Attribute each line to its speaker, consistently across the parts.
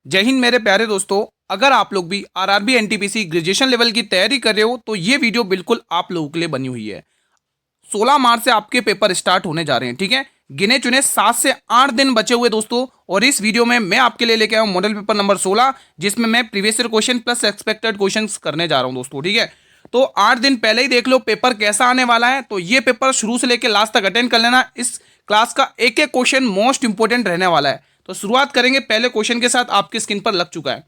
Speaker 1: जय हिंद मेरे प्यारे दोस्तों। अगर आप लोग भी आरआरबी एनटीपीसी ग्रेजुएशन लेवल की तैयारी कर रहे हो तो ये वीडियो बिल्कुल आप लोगों के लिए बनी हुई है। 16 मार्च से आपके पेपर स्टार्ट होने जा रहे हैं, ठीक है। गिने चुने 7 से 8 दिन बचे हुए दोस्तों, और इस वीडियो में मैं आपके लिए लेके आया हूं मॉडल पेपर नंबर 16, जिसमें मैं previous year question plus expected questions करने जा रहा हूं दोस्तों, ठीक है। तो 8 दिन पहले ही देख लो पेपर कैसा आने वाला है, तो ये पेपर शुरू से लेकर लास्ट तक अटेंड कर लेना। इस क्लास का एक एक क्वेश्चन मोस्ट इंपोर्टेंट रहने वाला है। तो शुरुआत करेंगे पहले क्वेश्चन के साथ, आपकी स्क्रीन पर लग चुका है।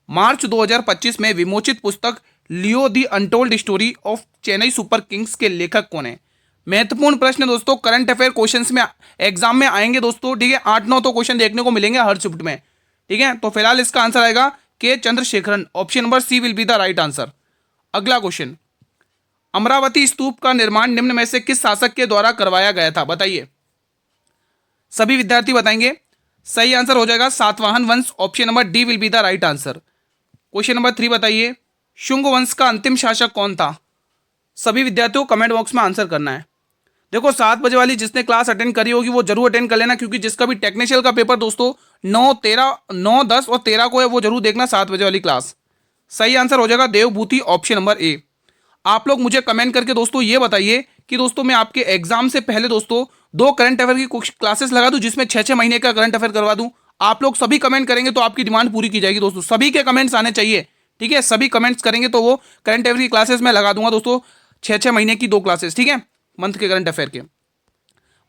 Speaker 1: मार्च 2025 में विमोचित पुस्तक Leo the untold story of Chennai super kings के लेखक कौन है। महत्वपूर्ण प्रश्न दोस्तों, करंट अफेयर क्वेश्चंस में एग्जाम में आएंगे दोस्तों, ठीक है। 8-9 तो क्वेश्चन देखने को मिलेंगे हर शिफ्ट में, ठीक है। तो फिलहाल इसका आंसर आएगा K Chandrasekaran. Option number C will be the right answer. अगला क्वेश्चन, अमरावती स्तूप का निर्माण निम्न में से किस शासक के द्वारा करवाया गया था, बताइए। सभी विद्यार्थी बताएंगे। सही आंसर हो जाएगा सातवाहन वंश। Option number D will be the right answer. Question number 3 बताइए, शुंग वंश का अंतिम शासक कौन था। सभी विद्यार्थियों को कमेंट बॉक्स में आंसर करना है। देखो 7 बजे वाली जिसने क्लास अटेंड करी होगी वो जरूर अटेंड कर लेना, क्योंकि जिसका भी टेक्निशियल का पेपर दोस्तों 9, 13, 9, 10 और 13 को है, वो जरूर देखना 7 बजे वाली क्लास। सही आंसर हो जाएगा देवभूति। Option number A. आप लोग मुझे कमेंट करके दोस्तों ये बताइए कि दोस्तों मैं आपके एग्जाम से पहले दोस्तों 2 करंट अफेयर की कुछ क्लासेस लगा दूं, जिसमें 6-6 महीने का करंट अफेयर करवा दूं। आप लोग सभी कमेंट करेंगे तो आपकी डिमांड पूरी की जाएगी दोस्तों। सभी के कमेंट्स आने चाहिए, ठीक है। सभी कमेंट्स करेंगे तो वो करंट अफेयर की क्लासेस में लगा दूंगा दोस्तों, 6-6 महीने की 2 क्लासेस, ठीक है, मंथ के करंट अफेयर के।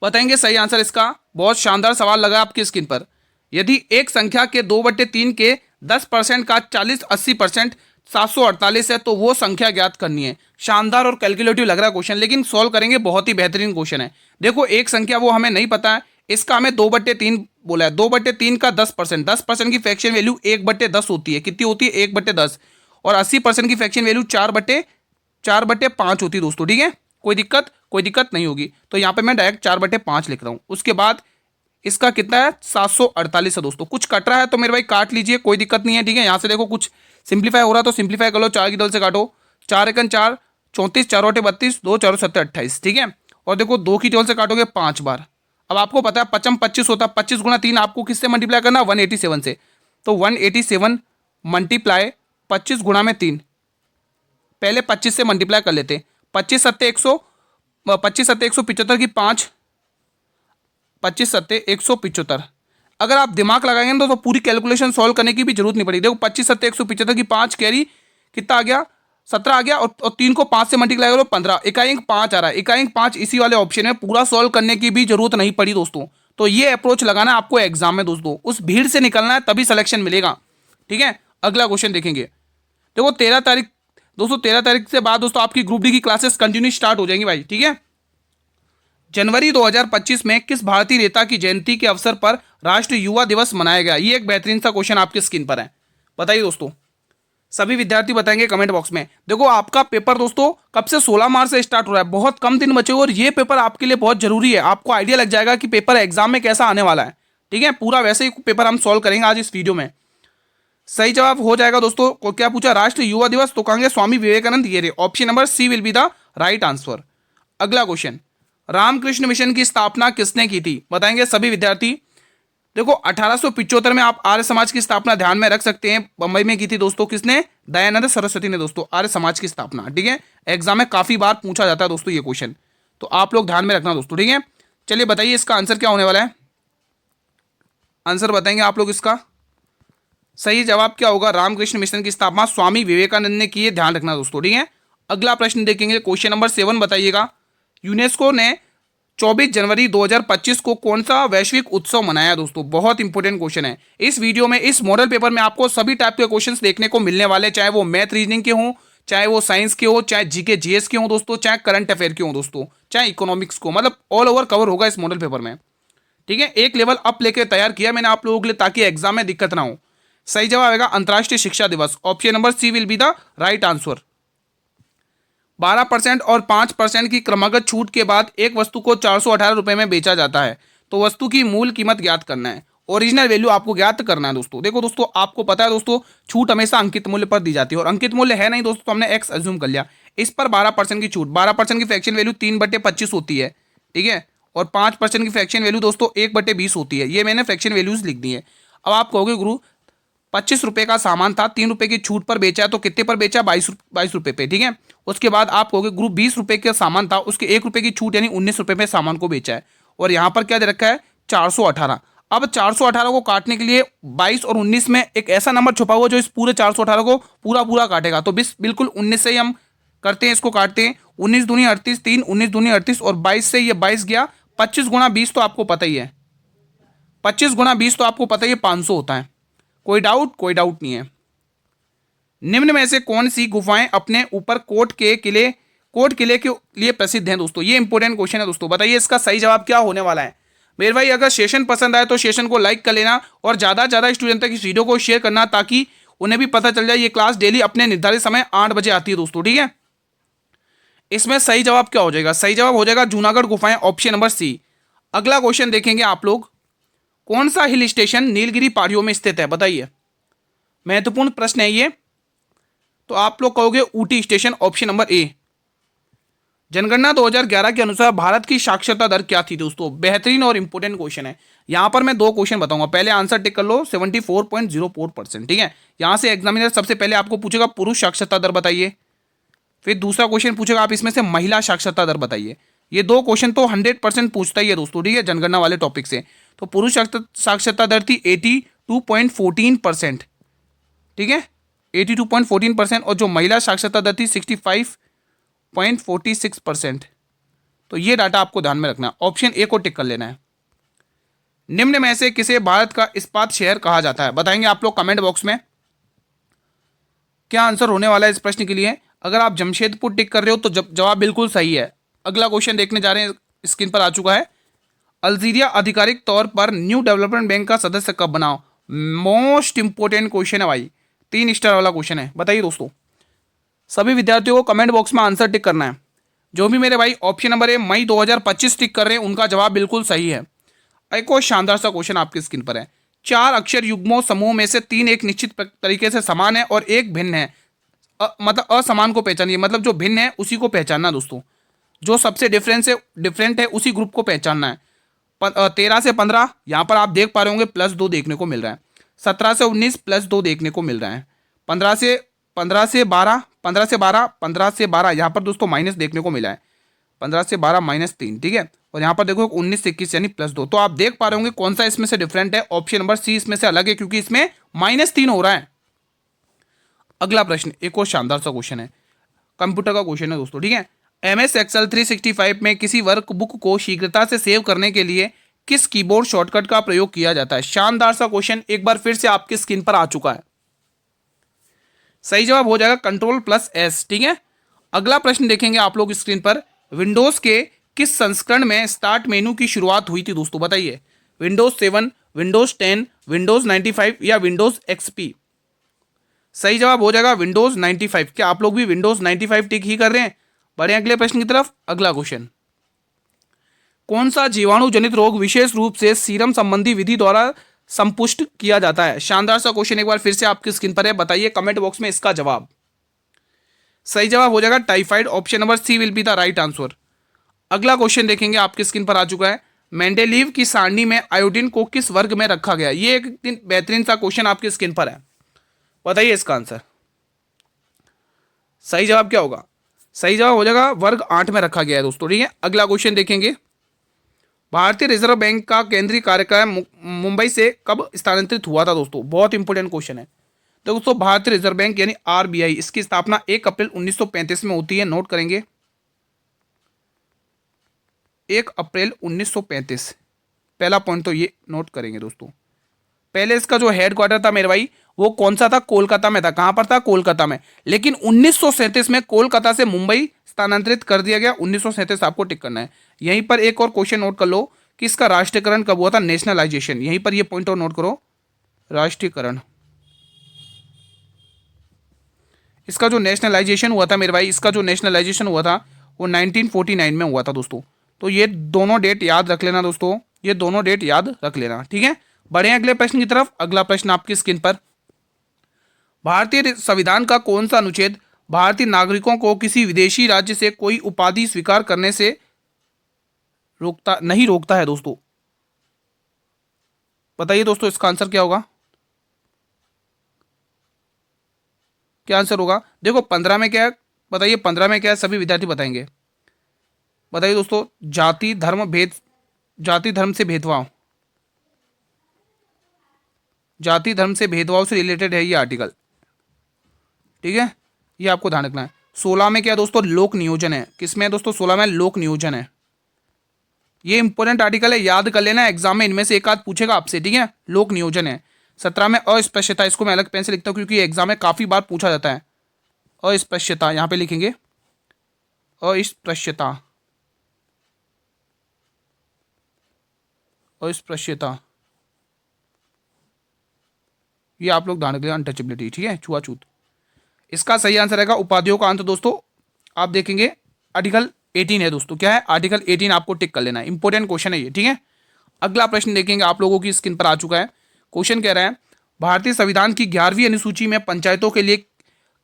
Speaker 1: बताएंगे सही आंसर इसका। बहुत शानदार सवाल लगा आपकी स्क्रीन पर। यदि एक संख्या के 2/3 के 10% का 40-80% 748 है, तो वो संख्या ज्ञात करनी है। शानदार और कैलकुलेटिव लग रहा है क्वेश्चन, लेकिन सॉल्व करेंगे बहुत ही बेहतरीन क्वेश्चन है। देखो एक संख्या वो हमें नहीं पता है, इसका हमें 2/3 बोला है। 2/3 का 10%, 10% की फ्रैक्शन वैल्यू 1/10 होती है। कितनी होती है? 1/10। और 80% की फ्रैक्शन वैल्यू 4/5 होती है दोस्तों, ठीक है। कोई दिक्कत नहीं होगी। तो यहाँ पे मैं डायरेक्ट 4/5 लिख रहा हूँ। उसके बाद इसका कितना है? 748 है दोस्तों। कुछ कट रहा है तो मेरे भाई काट लीजिए, कोई दिक्कत नहीं है, ठीक है। यहाँ से देखो कुछ सिंप्लीफाई हो रहा है तो सिंप्लीफाई कर लो। 4 की दल से काटो, 4 एकन 4, 34, 4 बटे 32, 2 4 7 28, ठीक है। और देखो 2 की टेबल से काटोगे 5 बार। अब आपको पता है 55 25 होता है। 25 गुणा 3 आपको किससे मल्टीप्लाई करना? 187 से। तो 187 मल्टीप्लाई 25 गुणा में 3, पहले 25 से मल्टीप्लाई कर लेते। 25 सत्ते 100, 25 सत्ते 175 की 5, 25 सत्ते 175। अगर आप दिमाग लगाएंगे ना तो पूरी कैलकुलेशन सॉल्व करने की भी जरूरत नहीं पड़ी। देखो 25 सत्ते 175 की 5 कैरी कितना आ गया? 17 आ गया। और 3 को 5 से मल्टीप्लाई करो 15, इकाई अंक 5 आ रहा है। इकाई अंक 5 इसी वाले ऑप्शन में, पूरा सॉल्व करने की भी जरूरत नहीं पड़ी दोस्तों। तो ये अप्रोच लगाना आपको एग्जाम में दोस्तों, उस भीड़ से निकलना है तभी सिलेक्शन मिलेगा, ठीक है। अगला क्वेश्चन देखेंगे। देखो 13 तारीख दोस्तों, 13 तारीख से बाद दोस्तों आपकी ग्रुप डी की क्लासेस कंटिन्यू स्टार्ट हो जाएंगी भाई, ठीक है। जनवरी 2025 में किस भारतीय नेता की जयंती के अवसर पर राष्ट्रीय युवा दिवस मनाया गया? ये एक बेहतरीन सा क्वेश्चन आपकी स्क्रीन पर है, बताइए दोस्तों। सभी विद्यार्थी बताएंगे कमेंट बॉक्स में। देखो आपका पेपर दोस्तों कब से? 16 मार्च से स्टार्ट हो रहा है। बहुत कम दिन बचे हुए और ये पेपर आपके लिए बहुत जरूरी है। आपको आइडिया लग जाएगा कि पेपर एग्जाम में कैसा आने वाला है, ठीक है। पूरा वैसे ही पेपर हम सॉल्व करेंगे आज इस वीडियो में। सही जवाब हो जाएगा दोस्तों। को क्या पूछा? राष्ट्रीय युवा दिवस, तो कहेंगे स्वामी विवेकानंद। ये रे option number C will be the right answer. अगला क्वेश्चन, रामकृष्ण मिशन की स्थापना किसने की थी? बताएंगे सभी विद्यार्थी। देखो 1875 में आप आर्य समाज की स्थापना ध्यान में रख सकते हैं। बंबई में की थी दोस्तों, किसने? दयानंद सरस्वती ने दोस्तों, आर्य समाज की स्थापना, ठीक है। एग्जाम में काफी बार पूछा जाता है दोस्तों ये क्वेश्चन, तो आप लोग ध्यान में रखना दोस्तों, ठीक है। चलिए बताइए इसका आंसर क्या होने वाला है। आंसर बताएंगे आप लोग इसका। सही जवाब क्या होगा? रामकृष्ण मिशन की स्थापना स्वामी विवेकानंद ने की है, ध्यान रखना दोस्तों, ठीक है। अगला प्रश्न देखेंगे, क्वेश्चन नंबर 7 बताइएगा। यूनेस्को ने 24 जनवरी 2025 को कौन सा वैश्विक उत्सव मनाया? दोस्तों बहुत इंपॉर्टेंट क्वेश्चन है। इस वीडियो में, इस मॉडल पेपर में आपको सभी टाइप के क्वेश्चंस देखने को मिलने वाले, चाहे वो मैथ रीजनिंग के हों, चाहे वो साइंस के हो, चाहे जीके जीएस के हों दोस्तों, चाहे करंट अफेयर के हों दोस्तों, चाहे इकोनॉमिक्स को, मतलब ऑल ओवर कवर होगा इस मॉडल पेपर में, ठीक है। एक लेवल अप लेके तैयार किया मैंने आप लोगों के लिए, ताकि एग्जाम में दिक्कत ना हो। सही जवाब आएगा अंतर्राष्ट्रीय शिक्षा दिवस। Option number C will be the right answer. 12% और 5% की क्रमागत छूट के बाद एक वस्तु को 418 रुपए में बेचा जाता है, तो वस्तु की मूल कीमत ज्ञात करना है। ओरिजिनल वैल्यू आपको ज्ञात करना है दोस्तों। देखो दोस्तों आपको पता है दोस्तों, छूट हमेशा अंकित मूल्य पर दी जाती है, और अंकित मूल्य है नहीं दोस्तों, तो हमने एक्स अज्यूम कर लिया। इस पर 12% की छूट, 12% की फ्रैक्शन वैल्यू 3/25 होती है, ठीक है। और 5% की फ्रैक्शन वैल्यू दोस्तों 1/20 होती है। ये मैंने फ्रैक्शन वैल्यूज लिख दी है। अब आप कहोगे गुरु ₹25 का सामान था, ₹3 की छूट पर बेचा है, तो कितने पर बेचा? 22 रुपये पे, ठीक है। उसके बाद आप कहोगे ग्रुप ₹20 का सामान था, उसके ₹1 की छूट यानी ₹19 पे सामान को बेचा है, और यहाँ पर क्या दे रखा है? 418। अब 418 को काटने के लिए 22 और 19 में एक ऐसा नंबर छुपा हुआ जो इस पूरे 418 को पूरा पूरा काटेगा, तो बिल्कुल 19 से ही हम करते हैं, इसको काटते हैं। 19 दूनी 38, 3 19 दूनी 38, और 22 से ये 22 गया। 25 गुणा 20 तो आपको पता ही है, 25 गुणा 20 तो आपको पता ही है 500 होता है। कोई डाउट? कोई डाउट नहीं है। निम्न में से कौन सी गुफाएं अपने ऊपर कोट किले के लिए प्रसिद्ध हैं दोस्तों? ये इंपॉर्टेंट क्वेश्चन है दोस्तों, बताइए इसका सही जवाब क्या होने वाला है। मेरे भाई अगर सेशन पसंद आए तो सेशन को लाइक कर लेना, और ज़्यादा से ज़्यादा स्टूडेंट तक इस वीडियो को शेयर करना, ताकि उन्हें भी पता चल जाए ये क्लास डेली अपने निर्धारित समय 8 बजे आती है दोस्तों, ठीक है। इसमें सही जवाब क्या हो जाएगा? सही जवाब हो जाएगा जूनागढ़ गुफाएं, ऑप्शन नंबर सी। अगला क्वेश्चन देखेंगे आप लोग, कौन सा हिल स्टेशन नीलगिरी पहाड़ियों में स्थित है? बताइए, महत्वपूर्ण प्रश्न है ये। तो आप लोग कहोगे Ooty station, option number A. जनगणना 2011 के अनुसार भारत की साक्षरता दर क्या थी दोस्तों? बेहतरीन और इंपॉर्टेंट क्वेश्चन है। यहां पर मैं 2 क्वेश्चन बताऊंगा, पहले आंसर टिक कर लो, 74.04%, ठीक है। यहां से एग्जामिनर सबसे पहले आपको पूछेगा पुरुष साक्षरता दर बताइए, फिर दूसरा क्वेश्चन पूछेगा आप इसमें से महिला साक्षरता दर बताइए। ये 2 क्वेश्चन तो 100% पूछता ही है दोस्तों, ठीक है, जनगणना वाले टॉपिक से। तो पुरुष साक्षरता दर थी 82.14%, ठीक है, 82.14%, और जो महिला साक्षरता दर थी 65.46%। तो ये डाटा आपको ध्यान में रखना है, ऑप्शन ए को टिक कर लेना है। निम्न में से किसे भारत का इस्पात शहर कहा जाता है? बताएंगे आप लोग कमेंट बॉक्स में क्या आंसर होने वाला है इस प्रश्न के लिए। अगर आप जमशेदपुर टिक कर रहे हो तो जवाब बिल्कुल सही है। अगला क्वेश्चन देखने जा रहे हैं, स्क्रीन पर आ चुका है। अल्जीरिया आधिकारिक तौर पर न्यू डेवलपमेंट बैंक का सदस्य कब बना? मोस्ट इंपोर्टेंट क्वेश्चन है भाई, 3 स्टार वाला क्वेश्चन है। बताइए दोस्तों, सभी विद्यार्थियों को कमेंट बॉक्स में आंसर टिक करना है। जो भी मेरे भाई ऑप्शन नंबर ए मई 2025 टिक कर रहे हैं उनका जवाब बिल्कुल सही है। एक और शानदार सा क्वेश्चन आपकी स्क्रीन पर है। 4 अक्षर युग्मों समूह में से 3 एक निश्चित तरीके से समान है और एक भिन्न है, मतलब असमान को पहचानिए, मतलब जो भिन्न है उसी को पहचानना दोस्तों, जो सबसे डिफरेंट है उसी ग्रुप को पहचानना है। 13 से 15 यहाँ पर आप देख पा रहे होंगे +2 देखने को मिल रहा है। 17 से 19 +2 देखने को मिल रहा है। 15 से 12 15 से 12 यहाँ पर दोस्तों माइनस देखने को मिला है। 15 से 12 -3, ठीक है। और यहाँ पर देखो 19 से 21 यानी +2। तो आप देख पा रहे होंगे कौन सा इसमें से डिफरेंट है, ऑप्शन नंबर सी इसमें से अलग है, क्योंकि इसमें -3 हो रहा है। अगला प्रश्न एक और शानदार सा क्वेश्चन है, कंप्यूटर का क्वेश्चन है दोस्तों, ठीक है। MS Excel 365 में किसी वर्कबुक को शीघ्रता से सेव करने के लिए किस कीबोर्ड शॉर्टकट का प्रयोग किया जाता है? शानदार सा क्वेश्चन एक बार फिर से आपकी स्क्रीन पर आ चुका है। सही जवाब हो जाएगा Ctrl+S, ठीक है। अगला प्रश्न देखेंगे आप लोग स्क्रीन पर, विंडोज के किस संस्करण में स्टार्ट मेनू की शुरुआत हुई थी दोस्तों? बताइए, विंडोज 7, विंडोज 10, विंडोज 95 या विंडोज XP? सही जवाब हो जाएगा विंडोज 95। क्या आप लोग भी विंडोज 95 टिक ही कर रहे हैं? बढ़े अगले प्रश्न की तरफ। अगला क्वेश्चन, कौन सा जीवाणु जनित रोग विशेष रूप से सीरम संबंधी विधि द्वारा संपुष्ट किया जाता है? शानदार सा क्वेश्चन एक बार फिर से आपकी स्क्रीन पर है, बताइए कमेंट बॉक्स में इसका जवाब। सही जवाब हो जाएगा typhoid, option number C will be the right answer. अगला क्वेश्चन देखेंगे, आपकी स्क्रीन पर आ चुका है। मेंडेलीव की सारणी में आयोडीन को किस वर्ग में रखा गया? ये एक बेहतरीन सा क्वेश्चन आपकी स्क्रीन पर है, बताइए इसका आंसर। सही जवाब क्या होगा? सही जवाब हो जाएगा वर्ग 8 में रखा गया है दोस्तों, ठीक है। अगला क्वेश्चन देखेंगे, भारतीय रिजर्व बैंक का केंद्रीय कार्यालय मुंबई से कब स्थानांतरित हुआ था दोस्तों? बहुत इंपॉर्टेंट क्वेश्चन है। तो दोस्तों भारतीय रिजर्व बैंक यानी RBI, इसकी स्थापना 1 अप्रैल 1935 में होती है, नोट करेंगे 1 अप्रैल 1935, पहला पॉइंट तो ये नोट करेंगे दोस्तों। पहले इसका जो हेडक्वार्टर था मेरे भाई वो कौन सा था? कोलकाता में था। कहां पर था? कोलकाता में। लेकिन 1937 में कोलकाता से मुंबई स्थानांतरित कर दिया गया। 1937 आपको टिक करना है। यहीं पर एक और क्वेश्चन नोट कर लो कि इसका राष्ट्रीयकरण कब हुआ था? नेशनलाइजेशन, यहीं पर ये पॉइंट और नोट करो, राष्ट्रीयकरण। इसका जो नेशनलाइजेशन हुआ था मेरे भाई, इसका जो नेशनलाइजेशन हुआ था वो 1949 में हुआ था दोस्तों। तो ये दोनों डेट याद रख लेना दोस्तों, ये दोनों डेट याद रख लेना, ठीक है। बढ़े अगले प्रश्न की तरफ। अगला प्रश्न आपकी स्क्रीन पर, भारतीय संविधान का कौन सा अनुच्छेद भारतीय नागरिकों को किसी विदेशी राज्य से कोई उपाधि स्वीकार करने से रोकता है दोस्तों? बताइए दोस्तों इसका आंसर क्या होगा? क्या आंसर होगा? देखो 15 में क्या है बताइए, 15 में क्या है सभी विद्यार्थी बताएंगे। बताइए दोस्तों, जाति धर्म भेद, जाति धर्म से भेदभाव, जाति धर्म से भेदभाव से रिलेटेड है ये आर्टिकल, ठीक है, ये आपको ध्यान रखना है। 16 में क्या है दोस्तों? लोक नियोजन है। किसमें है दोस्तों? 16 में लोक नियोजन है। ये इंपॉर्टेंट आर्टिकल है, याद कर लेना, एग्जाम में इनमें से एक आध पूछेगा आपसे, ठीक है। लोक नियोजन है। 17 में अस्पृश्यता, इसको मैं अलग पेन से लिखता हूँ क्योंकि एग्जाम में काफी बार पूछा जाता है। अस्पृश्यता यहां पे लिखेंगे, अस्पृश्यता, अस्पृश्यता, ये आप लोग ध्यान रखिएगा। अनटचेबिलिटी, ठीक है, छुआछूत। इसका सही आंसर रहेगा उपाधियों का अंत। दोस्तों आप देखेंगे आर्टिकल 18 है दोस्तों, क्या है? आर्टिकल 18 आपको टिक कर लेना है, इंपॉर्टेंट क्वेश्चन है ये, ठीक है। अगला प्रश्न देखेंगे, आप लोगों की स्क्रीन पर आ चुका है। क्वेश्चन कह रहा है भारतीय संविधान की 11वीं अनुसूची में पंचायतों के लिए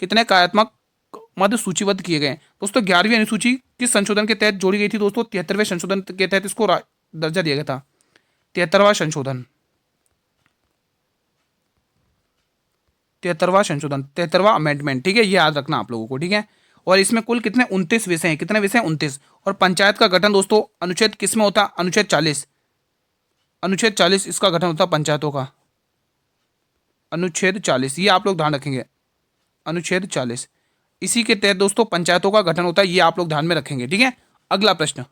Speaker 1: कितने कार्यात्मक मद सूचीबद्ध किए गए? दोस्तों 11वीं अनुसूची किस संशोधन के तहत जोड़ी गई थी? दोस्तों 73वें संशोधन के तहत इसको दर्जा दिया गया था। 73वां संशोधन, 73वां संशोधन, 73वां अमेंडमेंट, ठीक है, ये याद रखना आप लोगों को, ठीक है। और इसमें कुल कितने 29 विषय हैं, कितने विषय? 29। और पंचायत का गठन दोस्तों अनुच्छेद किस में होता? अनुच्छेद 40, अनुच्छेद 40 इसका गठन होता पंचायतों का, अनुच्छेद 40, ये आप लोग ध्यान रखेंगे, अनुच्छेद 40, इसी के तहत दोस्तों पंचायतों का गठन होता है, ये आप लोग ध्यान में रखेंगे, ठीक है। अगला प्रश्न,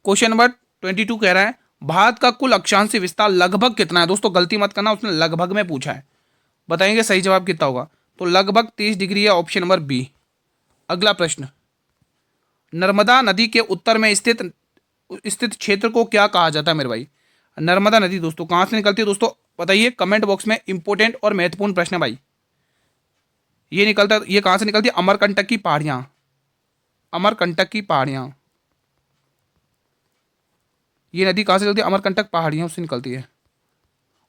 Speaker 1: क्वेश्चन नंबर 22 कह रहा है भारत का कुल अक्षांश विस्तार लगभग कितना है? दोस्तों गलती मत करना, उसने लगभग में पूछा है, बताएंगे सही जवाब कितना होगा। तो लगभग 30 डिग्री है, ऑप्शन नंबर बी। अगला प्रश्न, नर्मदा नदी के उत्तर में स्थित क्षेत्र को क्या कहा जाता है मेरे भाई? नर्मदा नदी दोस्तों कहां से निकलती है? दोस्तों बताइए कमेंट बॉक्स में, इंपॉर्टेंट और महत्वपूर्ण प्रश्न है भाई। ये कहां से निकलती है? अमरकंटक की पहाड़ियां, अमरकंटक की पहाड़ियां, ये नदी कहां से निकलती है? अमरकंटक पहाड़ियों से निकलती है।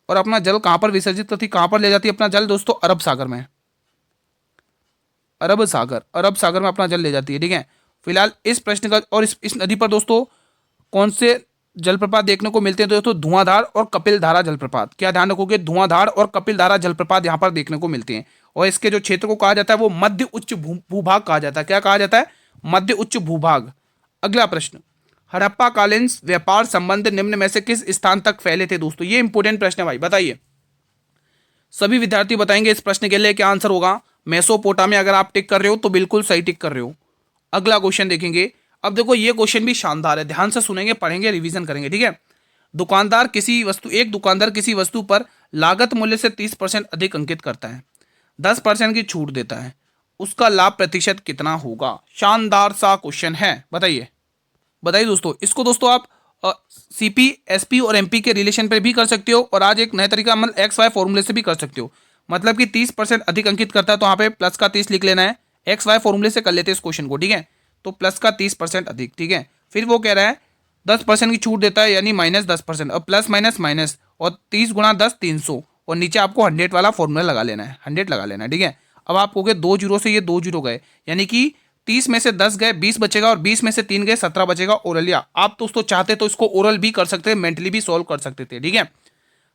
Speaker 1: और अपना जल कहां पर विसर्जित करती, कहां पर ले जाती है अपना जल? दोस्तों अरब सागर में, अरब सागर, अरब सागर में अपना जल ले जाती है, ठीक है। फिलहाल इस प्रश्न का, और इस नदी पर दोस्तों कौन से जलप्रपात देखने को मिलते हैं? दोस्तों धुआंधार और कपिलधारा जलप्रपात, क्या ध्यान रखोगे? धुआंधार और कपिलधारा जलप्रपात यहाँ पर देखने को मिलते हैं। और इसके जो क्षेत्र को कहा जाता है वो मध्य उच्च भूभाग कहा जाता है। क्या कहा जाता है? मध्य उच्च भूभाग। अगला प्रश्न, हड़प्पा कालीन व्यापार संबंध निम्न में से किस स्थान तक फैले थे? दोस्तों ये इंपोर्टेंट प्रश्न है भाई, बताइए, सभी विद्यार्थी बताएंगे इस प्रश्न के लिए क्या आंसर होगा। मेसोपोटामिया अगर आप टिक कर रहे हो तो बिल्कुल सही टिक कर रहे हो। अगला क्वेश्चन देखेंगे। अब देखो ये क्वेश्चन भी शानदार है, ध्यान से सुनेंगे, पढ़ेंगे, रिवीजन करेंगे, ठीक है। एक दुकानदार किसी वस्तु पर लागत मूल्य से 30% अधिक अंकित करता है, 10% की छूट देता है, उसका लाभ प्रतिशत कितना होगा? शानदार सा क्वेश्चन है, बताइए बताइए दोस्तों। इसको दोस्तों आप सीपी, एसपी और एमपी के रिलेशन पर भी कर सकते हो, और आज एक नया तरीका मतलब एक्स वाई फॉर्मूले से भी कर सकते हो। मतलब कि 30% अधिक अंकित करता है तो यहाँ पे प्लस का 30 लिख लेना है, एक्स वाई फॉर्मूले से कर लेते हैं इस क्वेश्चन को, ठीक है। तो प्लस का 30% अधिक, ठीक है। फिर वो कह रहा है 10% की छूट देता है, यानी -10%, और प्लस माइनस माइनस, और 30 गुणा 10 300, और नीचे आपको 100 वाला फॉर्मूला लगा लेना है, 100 लगा लेना है, ठीक है। अब आप कहोगे 2 जीरो से ये 2 जीरो गए, यानी कि 30 में से 10 गए 20 बचेगा, और 20 में से 3 गए 17 बचेगा। ओरलिया आप दोस्तों चाहते तो इसको ओरल भी कर सकते थे, मेंटली भी सॉल्व कर सकते थे, ठीक है।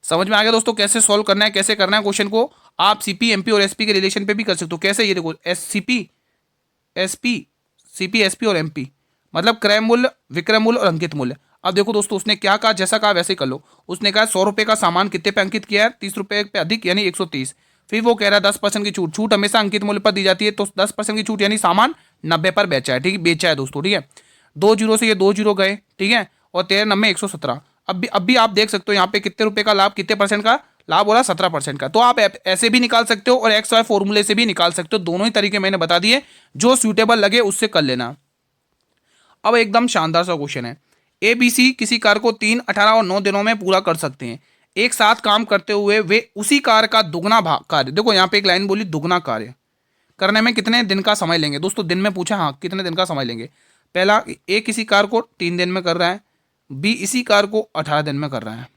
Speaker 1: समझ में आ गया दोस्तों कैसे सॉल्व करना है, कैसे करना है क्वेश्चन को। आप सीपी, एमपी और एसपी के रिलेशन पे भी कर सकते हो। कैसे? ये देखो, सीपी, एसपी और एमपी, मतलब क्रय मूल्य, विक्रय मूल्य और अंकित मूल्य। अब देखो दोस्तों उसने क्या कहा, जैसा कहा वैसे ही कर लो। उसने कहा 100 रुपये का सामान कितने पे अंकित किया है? 30 रुपये पे अधिक, यानी 130। फिर वो कह रहा है 10% की छूट, छूट हमेशा अंकित मूल्य पर दी जाती है, तो 10% की छूट यानी सामान 90 पर बेचा है, ठीक है, बेचा है दोस्तों, ठीक है। 2 जीरो से ये 2 जीरो गए, ठीक है, और 13 नब्बे 117। अब भी आप देख सकते हो यहाँ पे कितने रुपए का लाभ, कितने परसेंट का लाभ हो रहा है? 17% का। तो आप ऐसे भी निकाल सकते हो और एक्स वाई फॉर्मूले से भी निकाल सकते हो, दोनों ही तरीके मैंने बता दिए, जो सूटेबल लगे उससे कर लेना। अब एकदम शानदार सा क्वेश्चन है, एबीसी किसी कार्य को 3, 18 और 9 दिनों में पूरा कर सकते हैं। एक साथ काम करते हुए वे उसी कार्य का दुगना कार्य, देखो यहाँ पे एक लाइन बोली, दुगना कार्य करने में कितने दिन का समय लेंगे? दोस्तों दिन में पूछा, हाँ कितने दिन का समय लेंगे। पहला, ए किसी कार्य को 3 दिन में कर रहा है, बी इसी कार्य को 18 दिन में कर रहा है,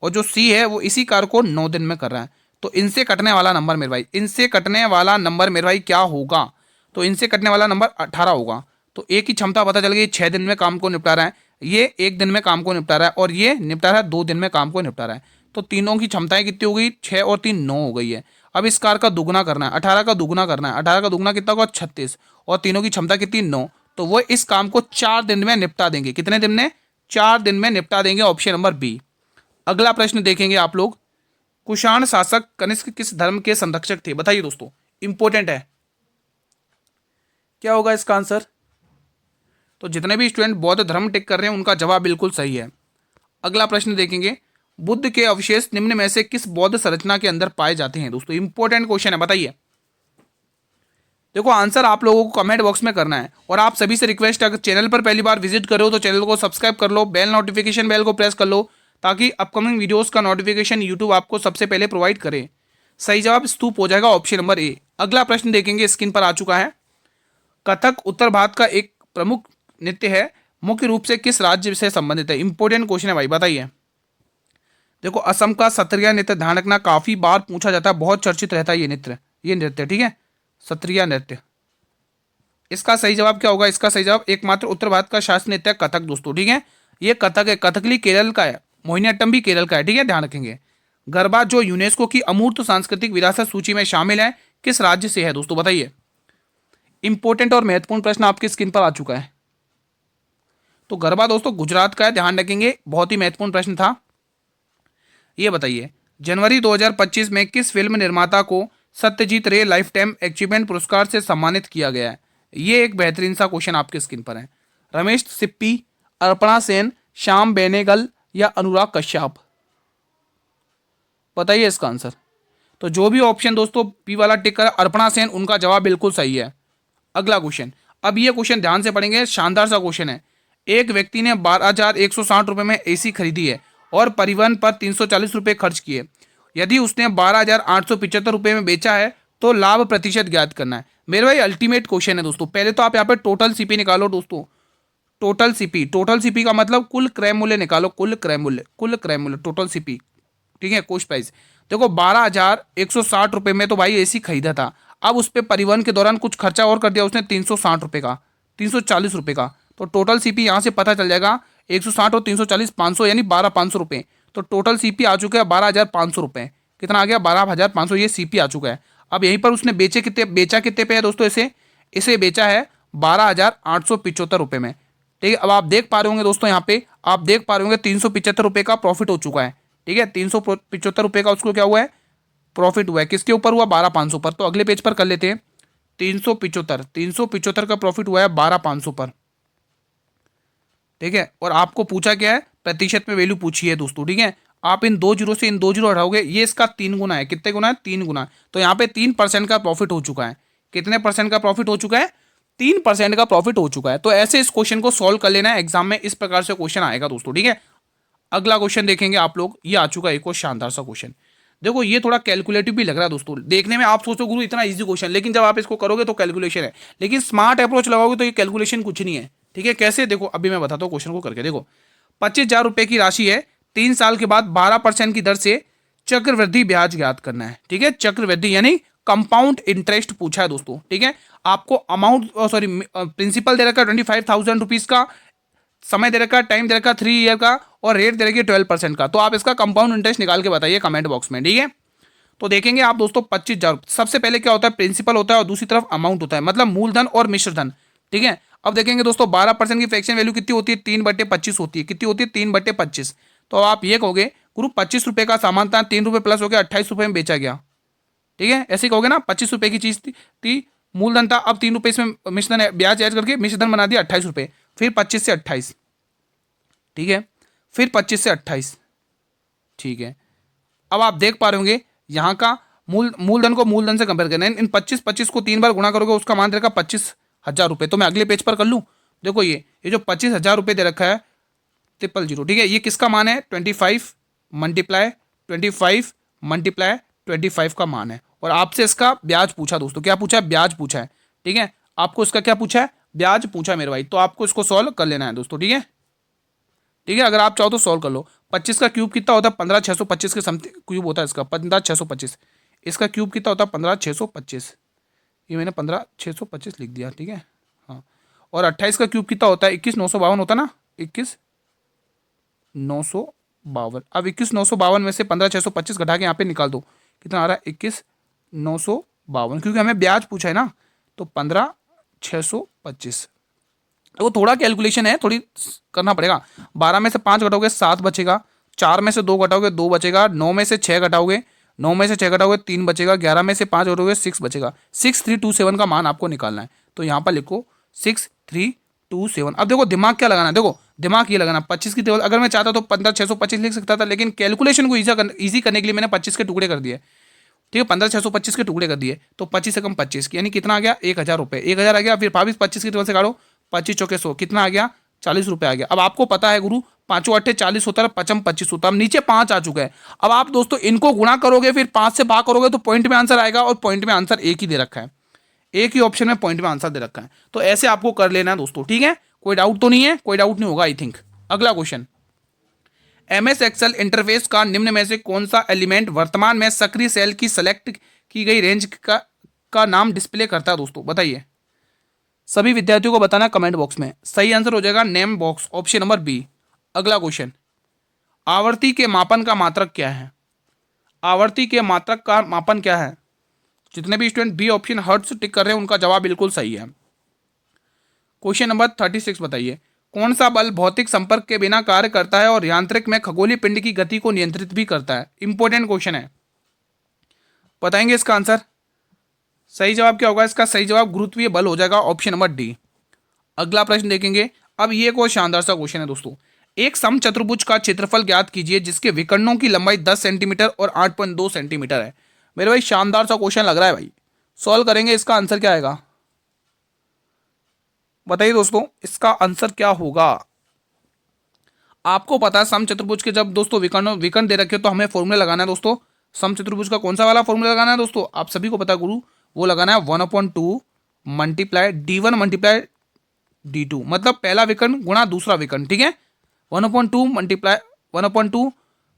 Speaker 1: और जो सी है वो इसी कार्य को 9 दिन में कर रहा है। तो इनसे कटने वाला नंबर मेरे भाई, इनसे कटने वाला नंबर मेरे भाई क्या होगा? तो इनसे कटने वाला नंबर 18 होगा। तो एक की क्षमता पता चल गई, 6 दिन में काम को निपटा रहा है, ये 1 दिन में काम को निपटा रहा है, और ये निपटा रहा है 2 दिन में काम को निपटा रहा है। तो तीनों की क्षमताएं कितनी हो गई? 6 और 3 9 हो गई है। अब इस कार का दुगुना करना है, 18 का दुगुना करना है, 18 का दुगुना कितना होगा 36, और तीनों की क्षमता कितनी 9, तो वो इस काम को 4 दिन में निपटा देंगे। कितने दिन में? 4 दिन में निपटा देंगे, ऑप्शन नंबर बी। अगला प्रश्न देखेंगे आप लोग, कुषाण शासक कनिष्क किस धर्म के संरक्षक थे? बताइए दोस्तों, इंपॉर्टेंट है, क्या होगा इसका आंसर? तो जितने भी स्टूडेंट बौद्ध धर्म टिक कर रहे हैं उनका जवाब बिल्कुल सही है। अगला प्रश्न देखेंगे, बुद्ध के अवशेष निम्न में से किस बौद्ध संरचना के अंदर पाए जाते हैं? दोस्तों इंपॉर्टेंट क्वेश्चन है, बताइए। देखो आंसर आप लोगों को कमेंट बॉक्स में करना है, और आप सभी से रिक्वेस्ट है, अगर चैनल पर पहली बार विजिट कर रहे हो तो चैनल को सब्सक्राइब कर लो, बेल नोटिफिकेशन बेल को प्रेस कर लो, ताकि अपकमिंग वीडियोस का नोटिफिकेशन यूट्यूब आपको सबसे पहले प्रोवाइड करे। सही जवाब स्तूप हो जाएगा, ऑप्शन नंबर ए। अगला प्रश्न देखेंगे, स्क्रीन पर आ चुका है। कथक उत्तर भारत का एक प्रमुख नृत्य है, मुख्य रूप से किस राज्य से संबंधित है? इंपॉर्टेंट क्वेश्चन है भाई, बताइए। देखो असम का सत्रिया नृत्य, ध्यान रखना काफी बार पूछा जाता है, बहुत चर्चित रहता है ये नृत्य, ठीक है, सत्रिया नृत्य। इसका सही जवाब क्या होगा? इसका सही जवाब एकमात्र उत्तर भारत का शास्त्रीय नृत्य कथक दोस्तों, ठीक है, ये कथक है। कथकली केरल का है, मोहिनीअट्टम भी केरल का है, ठीक है, ध्यान रखेंगे। गरबा जो यूनेस्को की अमूर्त सांस्कृतिक विरासत सूची में शामिल है, किस राज्य से है दोस्तों? बताइए। इंपॉर्टेंट और महत्वपूर्ण प्रश्न आपकी स्क्रीन पर आ चुका है। तो गरबा दोस्तों गुजरात का है, ध्यान रखेंगे, बहुत ही महत्वपूर्ण प्रश्न था। ये बताइए, जनवरी 2025 में किस फिल्म निर्माता को सत्यजीत रे लाइफ टाइम अचीवमेंट पुरस्कार से सम्मानित किया गया है? ये एक बेहतरीन सा क्वेश्चन आपके स्क्रीन पर है। रमेश सिप्पी, अर्पणा सेन, श्याम बेनेगल या अनुराग कश्यप? बताइए इसका आंसर। तो जो भी ऑप्शन दोस्तों पी वाला टिक कर अर्पणा सेन, उनका जवाब बिल्कुल सही है। अगला क्वेश्चन, अब ये क्वेश्चन ध्यान से पढ़ेंगे, शानदार सा क्वेश्चन है। एक व्यक्ति ने 12,160 रुपए में एसी खरीदी है और परिवहन पर 340 रुपए खर्च किए। यदि उसने 12,875 रुपए में बेचा है तो लाभ प्रतिशत ज्ञात करना है। मेरे भाई अल्टीमेट क्वेश्चन है दोस्तों। पहले तो आप यहाँ पे टोटल सीपी निकालो दोस्तों, टोटल सीपी का मतलब कुल क्रय मूल्य निकालो, कुल क्रय मूल्य टोटल सीपी, ठीक है, कॉस्ट प्राइस। देखो 12,160 रुपए में तो भाई एसी खरीदा था, अब उस पर परिवहन के दौरान कुछ खर्चा और कर दिया उसने 360 रुपए का, 340 रुपए का, तो टोटल सीपी यहाँ से पता चल जाएगा 160 और 340 500, यानी 12,500 रुपए। तो टोटल सीपी आ चुका है 12,500 रुपए। कितना आ गया? 12,500, ये सीपी आ चुका है। अब यहीं पर उसने बेचा कितने पे है दोस्तों? इसे बेचा है 12,875 रुपए में, ठीक है। अब आप देख पा रहे होंगे दोस्तों, यहाँ पे आप देख पा रहे होंगे 375 रुपए का प्रॉफिट हो चुका है, ठीक है, 375 रुपए का उसको क्या हुआ है? प्रॉफिट हुआ है। किसके ऊपर हुआ? 12,500 पर। तो अगले पेज पर कर लेते हैं। 375 का प्रॉफिट हुआ है 12,500 पर, ठीक है। और आपको पूछा क्या है? प्रतिशत में वैल्यू पूछी है दोस्तों, ठीक है। आप इन 2 जीरो से इन 2 जीरो हटाओगे, ये इसका 3 गुना है। कितने गुना है? 3 गुना। तो यहाँ पे 3% का प्रॉफिट हो चुका है। कितने परसेंट का प्रॉफिट हो चुका है? 3% का प्रॉफिट हो चुका है। तो ऐसे इस क्वेश्चन को सॉल्व कर लेना है, एग्जाम में इस प्रकार से क्वेश्चन आएगा दोस्तों, ठीक है। अगला क्वेश्चन देखेंगे आप लोग, ये आ चुका है एक और शानदार सा क्वेश्चन। देखो ये थोड़ा कैलकुलेटिव भी लग रहा है दोस्तों, देखने में आप सोचो गुरु इतना इजी क्वेश्चन, लेकिन जब आप इसको करोगे तो कैलकुलेशन है, लेकिन स्मार्ट अप्रोच लगाओगे तो ये कैलकुलेशन कुछ नहीं है, ठीक है। कैसे? देखो अभी मैं बताता हूँ क्वेश्चन को करके। देखो 25,000 रुपए की राशि है, 3 साल के बाद 12% की दर से चक्रवृद्धि ब्याज ज्ञात करना है, ठीक है। चक्रवृद्धि यानी कंपाउंड इंटरेस्ट पूछा है दोस्तों, ठीक है। आपको अमाउंट प्रिंसिपल दे रखा है 25,000 रुपीज का, समय दे रखा है, टाइम दे रखा है 3 ईयर का, और रेट दे रखी है 12% का। तो आप इसका कंपाउंड इंटरेस्ट निकाल के बताइए कमेंट बॉक्स में, ठीक है। तो देखेंगे आप दोस्तों 25,000, सबसे पहले क्या होता है? प्रिंसिपल होता है और दूसरी तरफ अमाउंट होता है, मतलब मूलधन और मिश्र धन, ठीक है। अब देखेंगे दोस्तों 12% की फ्रैक्शन वैल्यू कितनी होती है? 3/25 होती है। कितनी होती है? 3/25। तो आप ये कहोगे गुरु 25 रुपए का सामान था, 3 रुपए प्लस हो गया, 28 रुपए में बेचा गया, ठीक है। ऐसे ही कहोगे ना, 25 रुपए की चीज थी, मूलधन था, अब 3 रुपए इसमें मिश्रधन ब्याज ऐड करके मिश्रधन बना दिया 28 रुपए, फिर 25 से 28, ठीक है, फिर 25 से 28, ठीक है। अब आप देख पा रहे होंगे यहाँ का मूलधन को मूलधन से कंपेयर करना है। इन 25 को 3 बार गुणा करोगे, उसका मान दे रखा 25,000 रुपये। तो मैं अगले पेज पर कर लूँ। देखो ये जो 25,000 रुपये दे रखा है 000, ठीक है, ये किसका मान है? 25 मल्टीप्लाई 25 का मान है। और आपसे इसका ब्याज पूछा दोस्तों, क्या पूछा है? ब्याज पूछा है, ठीक है। आपको इसका क्या पूछा है? ब्याज पूछा है मेरे भाई। तो आपको इसको सॉल्व कर लेना है दोस्तों, ठीक है, ठीक है। अगर आप चाहो तो सॉल्व कर लो। 25 का क्यूब कितना होता है? 15,625 के समथिंग क्यूब होता है इसका, 15,625। इसका क्यूब कितना होता है? 15,625। ये मैंने 15,625 लिख दिया, ठीक है, हाँ। और 28 का क्यूब कितना होता है? 21,952 होता ना, 21,952। अब 21,952 में से 15,625 घटा के यहाँ पे निकाल दो, कितना आ रहा है? 952, क्योंकि हमें ब्याज पूछा है ना, तो 15,625। तो थोड़ा कैलकुलेशन है, थोड़ी करना पड़ेगा। 12 में से 5 घटाओगे 7 बचेगा, 4 में से 2 घटाओगे 2 बचेगा, 9 में से 6 घटाओगे 9 में से 6 घटाओगे 3 बचेगा, 11 में से 5 घटाओगे 6 बचेगा। 6327 का मान आपको निकालना है, तो यहाँ पर लिखो 6327। अब देखो दिमाग क्या लगाना है, देखो दिमाग ये लगाना, 25 की टेबल अगर मैं चाहता तो 15,625 लिख सकता था, लेकिन कैलकुलेशन को ईजी करने के लिए मैंने 25 के टुकड़े कर दिए। ठीक है, 15,625 के टुकड़े कर दिए, तो 25 से कम 25, यानी कितना आ गया 1,000 रुपये, 1,000 आ गया। फिर 25 की टेबल से काटो, 25 चौके 100, कितना आ गया 40 रुपये आ गया। अब आपको पता है गुरु, 5 अट्ठे 40 होता है, 55 25 होता है, अब नीचे 5 आ चुका है। अब आप दोस्तों इनको गुणा करोगे, फिर 5 से भाग करोगे तो पॉइंट में आंसर आएगा, और पॉइंट में आंसर एक ही दे रखा है, एक ही ऑप्शन में पॉइंट में आंसर दे रखा है। तो ऐसे आपको कर लेना है दोस्तों, ठीक है, कोई डाउट तो नहीं है, कोई डाउट नहीं होगा आई थिंक। अगला क्वेश्चन, MS एक्सेल इंटरफेस का निम्न में से कौन सा एलिमेंट वर्तमान में सक्रिय सेल की सेलेक्ट की गई रेंज का नाम डिस्प्ले करता है दोस्तों, बताइए। सभी विद्यार्थियों को बताना कमेंट बॉक्स में। सही आंसर हो जाएगा name box, option number B. अगला क्वेश्चन, आवर्ती के मापन का मात्रक क्या है? आवर्ती के मात्रक का मापन क्या है? जितने भी स्टूडेंट बी ऑप्शन हर्ट्ज टिक कर रहे हैं उनका जवाब बिल्कुल सही है। क्वेश्चन नंबर 36 बताइए, कौन सा बल भौतिक संपर्क के बिना कार्य करता है और यांत्रिक में खगोलीय पिंड की गति को नियंत्रित भी करता है? इंपॉर्टेंट क्वेश्चन है, बताएंगे इसका आंसर। सही जवाब क्या होगा इसका? सही जवाब गुरुत्वीय बल हो जाएगा, ऑप्शन नंबर डी। अगला प्रश्न देखेंगे। अब ये कोई शानदार सा क्वेश्चन है दोस्तों, एक समचतुर्भुज का क्षेत्रफल ज्ञात कीजिए जिसके विकर्णों की लंबाई 10 सेंटीमीटर और 8.2 सेंटीमीटर है। मेरे भाई शानदार सा क्वेश्चन लग रहा है भाई, सॉल्व करेंगे, इसका आंसर क्या आएगा बताइए दोस्तों, इसका आंसर क्या होगा? आपको पता है समचतुर्भुज के जब दोस्तों विकर्ण दे रखे तो हमें फॉर्मूला लगाना है दोस्तों। समचतुर्भुज का कौन सा वाला फॉर्मूला लगाना है दोस्तों? आप सभी को पता है गुरु, वो लगाना है 1/2 मल्टीप्लाई D1 मल्टीप्लाई D2, मतलब पहला विकर्ण गुणा दूसरा विकर्ण, ठीक है। 1/2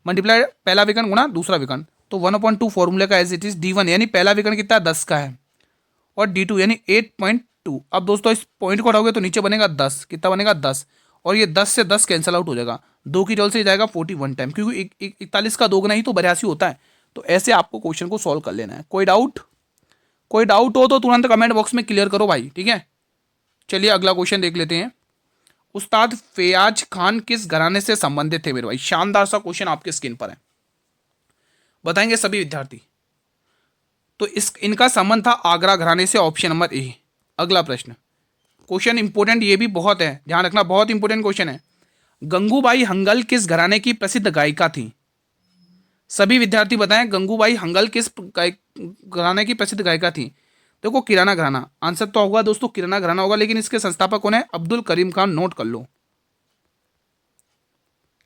Speaker 1: मल्टीप्लाई पहला विकर्ण गुणा दूसरा विकर्ण, तो 1/2 फॉर्मूले का एज इट इज D1 यानी पहला विकर्ण कितना 10 का है, और D2 यानी 8.2। अब दोस्तों इस पॉइंट को हटाओगे तो नीचे बनेगा 10, कितना बनेगा 10, और ये 10 से 10 कैंसिल आउट हो जाएगा, 2 की जगह से जाएगा 41 टाइम, क्योंकि 41 का दोगुना ही तो 82 होता है। तो ऐसे आपको क्वेश्चन को सॉल्व कर लेना है। कोई डाउट हो तो तुरंत कमेंट बॉक्स में क्लियर करो भाई, ठीक है। चलिए अगला क्वेश्चन देख लेते हैं। उस्ताद फैयाज खान किस घराने से संबंधित थे मेरे भाई? शानदार सा क्वेश्चन आपके स्क्रीन पर है, बताएंगे सभी विद्यार्थी। तो इनका संबंध था आगरा घराने से, ऑप्शन नंबर ए। अगला प्रश्न, क्वेश्चन इंपोर्टेंट, ये भी बहुत है, ध्यान रखना, बहुत इंपोर्टेंट क्वेश्चन है। गंगूबाई हंगल किस घराने की प्रसिद्ध गायिका थी? सभी विद्यार्थी बताएं, गंगूबाई हंगल किस घराने की प्रसिद्ध गायिका थी? देखो किराना घराना आंसर तो होगा दोस्तों, किराना घराना होगा, लेकिन इसके संस्थापक कौन है? अब्दुल करीम खान, नोट कर लो,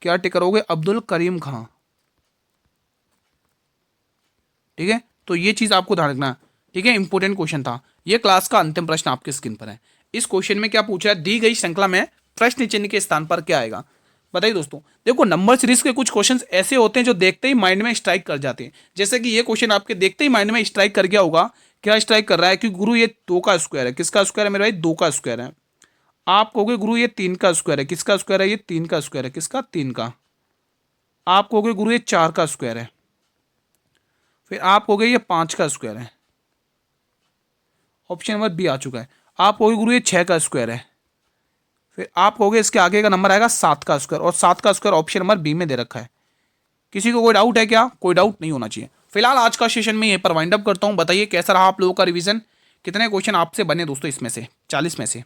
Speaker 1: क्या टिक करोगे? अब्दुल करीम खान, ठीक है। तो ये चीज आपको ध्यान रखना, ठीक है, इंपोर्टेंट क्वेश्चन था। ये क्लास का अंतिम प्रश्न आपके स्क्रीन पर है। इस क्वेश्चन में क्या पूछा है? दी गई श्रृंखला में प्रश्न चिन्ह के स्थान पर क्या आएगा? बताइए दोस्तों। देखो नंबर सीरीज के कुछ क्वेश्चंस ऐसे होते हैं जो देखते ही माइंड में स्ट्राइक कर जाते हैं, जैसे कि ये क्वेश्चन आपके देखते ही माइंड में स्ट्राइक कर गया होगा। क्या स्ट्राइक कर रहा है कि गुरु ये 2 का स्क्वायर है, किसका स्क्वायर है मेरे भाई? 2 का स्क्वायर है। आप कहोगे गुरु ये 3 का स्क्वायर है, किसका स्क्वायर है? ये 3 का स्क्वायर है, किसका? 3 का। आप कहोगे गुरु ये 4 का स्क्वायर है, फिर आप कहोगे ये 5 का स्क्वायर है, ऑप्शन नंबर बी आ चुका है। आप कहोगे गुरु ये 6 का स्क्वायर है, फिर आप कहोगे इसके आगे का नंबर आएगा 7 का स्क्वायर, और 7 का स्क्वायर ऑप्शन नंबर बी में दे रखा है। किसी को कोई डाउट है क्या? कोई डाउट नहीं होना चाहिए। फिलहाल आज का सेशन में यहीं पर वाइंड अप करता हूं। बताइए कैसा रहा आप लोगों का रिवीजन, कितने क्वेश्चन आपसे बने दोस्तों इसमें से 40 में से?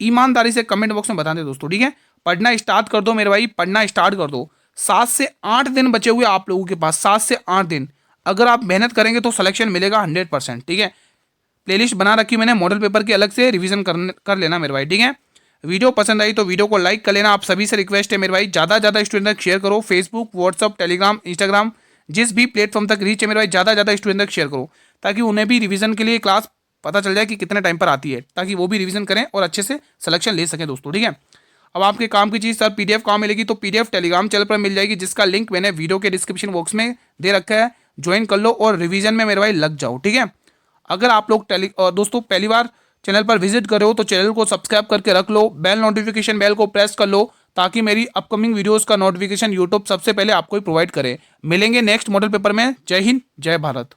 Speaker 1: ईमानदारी से कमेंट बॉक्स में बता दें दोस्तों, ठीक है। पढ़ना स्टार्ट कर दो मेरे भाई, पढ़ना स्टार्ट कर दो। 7 से 8 दिन बचे हुए आप लोगों के पास, 7 से 8 दिन। अगर आप मेहनत करेंगे तो सिलेक्शन मिलेगा 100%, ठीक है। प्लेलिस्ट बना रखी मैंने मॉडल पेपर की, अलग से रिवीजन कर लेना मेरे भाई, ठीक है। वीडियो पसंद आई तो वीडियो को लाइक कर लेना। आप सभी से रिक्वेस्ट है मेरे भाई, ज़्यादा स्टूडेंट तक शेयर करो। फेसबुक, व्हाट्सअप, टेलीग्राम, इंस्टाग्राम, जिस भी प्लेटफॉर्म तक रीच है मेरे भाई, ज़्यादा स्टूडेंट तक शेयर करो, ताकि उन्हें भी रिवीजन के लिए क्लास पता चल जाए कि कितने टाइम पर आती है, ताकि वो भी रिवीजन करें और अच्छे से सिलेक्शन ले सकें दोस्तों, ठीक है। अब आपके काम की चीज़ सर PDF कहाँ मिलेगी? तो PDF टेलीग्राम चैनल पर मिल जाएगी, जिसका लिंक मैंने वीडियो के डिस्क्रिप्शन बॉक्स में दे रखा है। ज्वाइन कर लो और रिवीजन में मेरे भाई लग जाओ, ठीक है। अगर आप लोग दोस्तों पहली बार चैनल पर विजिट कर रहे हो तो चैनल को सब्सक्राइब करके रख लो, बेल नोटिफिकेशन बेल को प्रेस कर लो, ताकि मेरी अपकमिंग वीडियोस का नोटिफिकेशन यूट्यूब सबसे पहले आपको ही प्रोवाइड करे। मिलेंगे नेक्स्ट मॉडल पेपर में। जय हिंद, जय भारत।